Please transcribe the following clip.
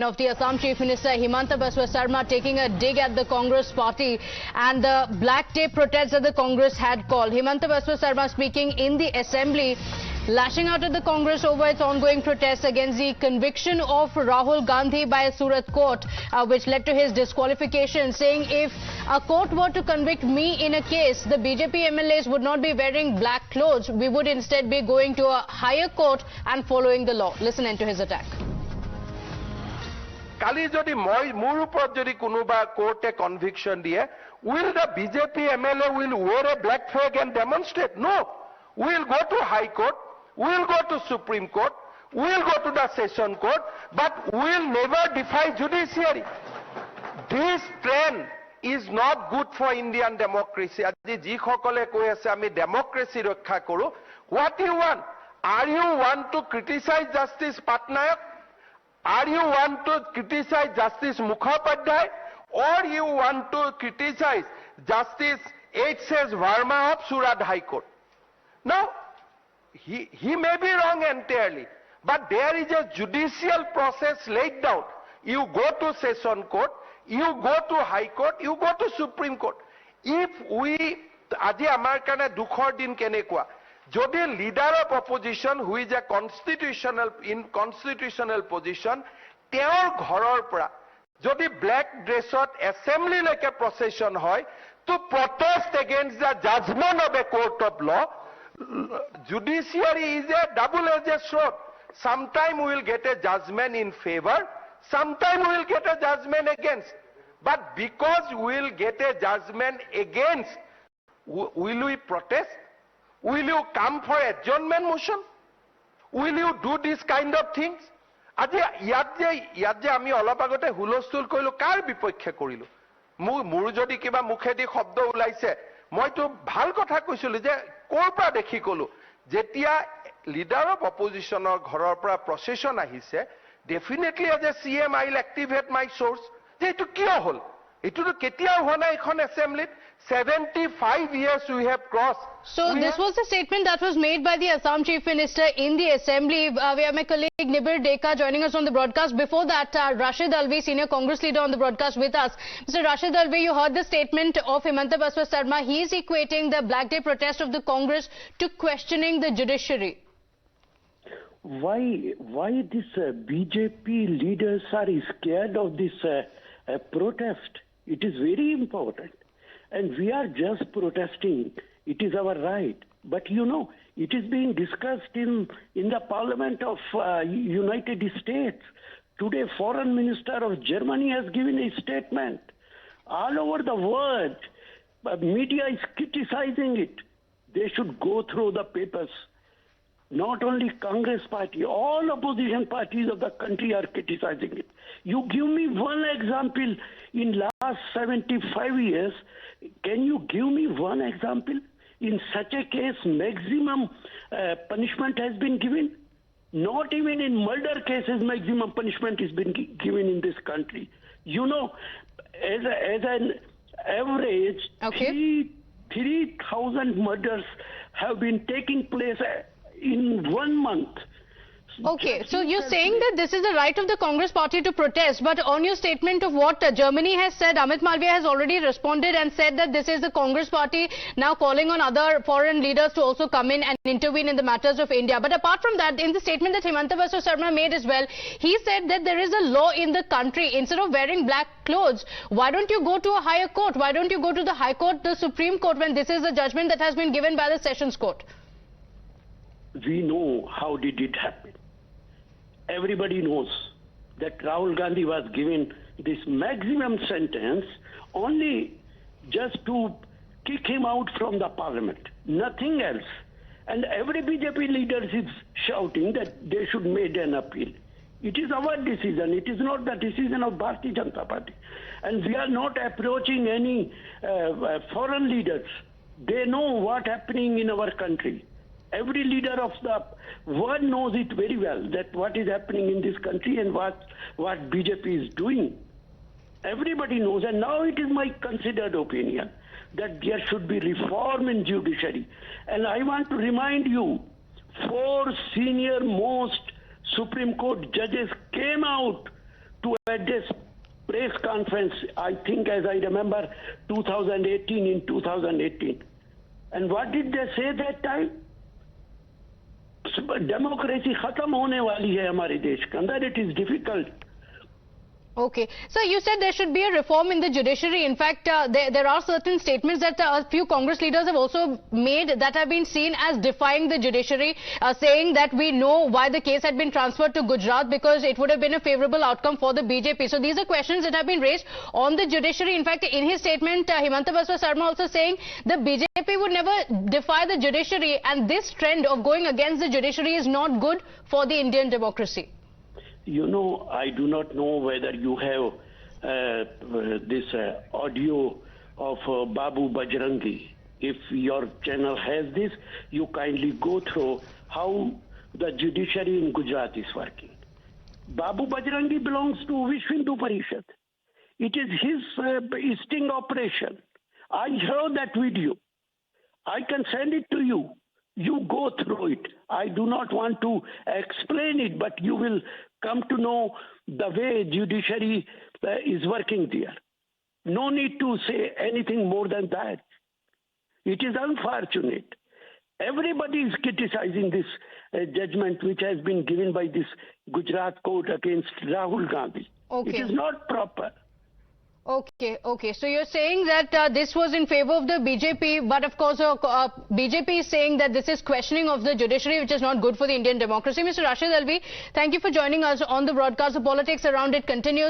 Of the Assam Chief Minister Himanta Biswa Sarma taking a dig at the Congress party and the black day protests that the Congress had called. Himanta Biswa Sarma speaking in the assembly, lashing out at the Congress over its ongoing protests against the conviction of Rahul Gandhi by a Surat court, which led to his disqualification, saying if a court were to convict me in a case, the BJP MLAs would not be wearing black clothes. We would instead be going to a higher court and following the law. Listen into his attack. Kali jodi moi মোৰ ওপৰত যদি কোনোবা কোৰ্টে conviction দিয়ে, will the BJP MLA will wear a black flag and demonstrate? No. We'll go to High Court, we'll go to Supreme Court, we'll go to the Session Court, but we'll never defy judiciary. This trend is not good for Indian democracy. Aji jikhokole koi ase ami democracy rakha koru. What you want? Are you want to criticize Justice Patnaik? Are you want to criticize Justice Mukhopadhyay, or you want to criticize Justice H.S. Verma of Surat High Court? Now, he may be wrong entirely, but there is a judicial process laid down. You go to Session Court, you go to High Court, you go to Supreme Court. If we, aji amar kane dukhor din kenekwa, যদি leader of opposition who is a constitutional position তেওঁৰ ঘৰৰ পৰা যদি black dressত assembly like a procession হয় to protest against the judgment of a court of law, judiciary is a double-edged sword. Sometime we will get a judgment in favor, sometime we will get a judgment against. But because we will get a judgment against, will we protest? Will you come for adjournment motion? Will you do this kind of things? Aji ইয়াত যে আমি অলপ আগতে হুলস্থুল কৰিলো কাৰ বিপক্ষে কৰিলো মোৰ যদি কিবা মুখেদি শব্দ ওলাইছে মইতো ভাল কথা কৈছিলো যে কোৰ পৰা দেখি কলো যেতিয়া লিডাৰ অফ অপজিশনৰ ঘৰৰ পৰা প্ৰসেছন আহিছে definitely as a CM I will activate my source যে এটো কিয় হল এটো কেতিয়াও হোৱা নাই এখন এসেম্বলিত 75 years we have crossed. So this was the statement that was made by the Assam Chief Minister in the assembly. We have my colleague Nibir Deka joining us on the broadcast. Before that, Rashid Alvi, senior Congress leader, on the broadcast with us. Mr. Rashid Alvi, you heard the statement of Himanta Biswa Sarma. He is equating the Black Day protest of the Congress to questioning the judiciary. Why these BJP leaders are scared of this protest? It is very important. And we are just protesting. It is our right. But you know, it is being discussed in the Parliament of United States. Today, Foreign Minister of Germany has given a statement. All over the world, media is criticizing it. They should go through the papers. Not only Congress party, all opposition parties of the country are criticizing it. You give me one example in last 75 years. Can you give me one example? In such a case, maximum punishment has been given. Not even in murder cases, maximum punishment has been given in this country. You know, as an average, okay, 3,000 murders have been taking place in 1 month. Okay, so you're saying that this is the right of the Congress party to protest, but on your statement of what Germany has said, Amit Malviya has already responded and said that this is the Congress party now calling on other foreign leaders to also come in and intervene in the matters of India. But apart from that, in the statement that Himanta Biswa Sarma made as well, he said that there is a law in the country. Instead of wearing black clothes, why don't you go to a higher court? Why don't you go to the High Court, the Supreme Court, when this is a judgment that has been given by the Sessions Court? We know how did it happen. Everybody knows that Rahul Gandhi was given this maximum sentence only just to kick him out from the parliament, nothing else. And every BJP leader is shouting that they should make an appeal. It is our decision. It is not the decision of Bharatiya Janata Party. And we are not approaching any foreign leaders. They know what's happening in our country. Every leader of the world knows it very well, that what is happening in this country and what BJP is doing. Everybody knows, and now it is my considered opinion that there should be reform in judiciary. And I want to remind you, 4 senior most Supreme Court judges came out At this press conference, I think as I remember, 2018. And what did they say that time? Democracy khatam hone wali hai hamare desh ke andar. It is difficult. Okay. So you said there should be a reform in the judiciary. In fact, there are certain statements that a few Congress leaders have also made that have been seen as defying the judiciary, saying that we know why the case had been transferred to Gujarat because it would have been a favorable outcome for the BJP. So these are questions that have been raised on the judiciary. In fact, in his statement, Himanta Biswa Sarma also saying the BJP would never defy the judiciary, and this trend of going against the judiciary is not good for the Indian democracy. You know, I do not know whether you have this audio of Babu Bajrangi. If your channel has this, you kindly go through how the judiciary in Gujarat is working. Babu Bajrangi belongs to Vishwa Hindu Parishad. It is his sting operation. I heard that video. I can send it to you. You go through it. I do not want to explain it, but you will come to know the way judiciary is working there. No need to say anything more than that. It is unfortunate. Everybody is criticizing this judgment which has been given by this Gujarat court against Rahul Gandhi. Okay. It is not proper. Okay. So you're saying that this was in favor of the BJP, but of course BJP is saying that this is questioning of the judiciary, which is not good for the Indian democracy. Mr. Rashid Alvi, thank you for joining us on the broadcast. The politics around it continues.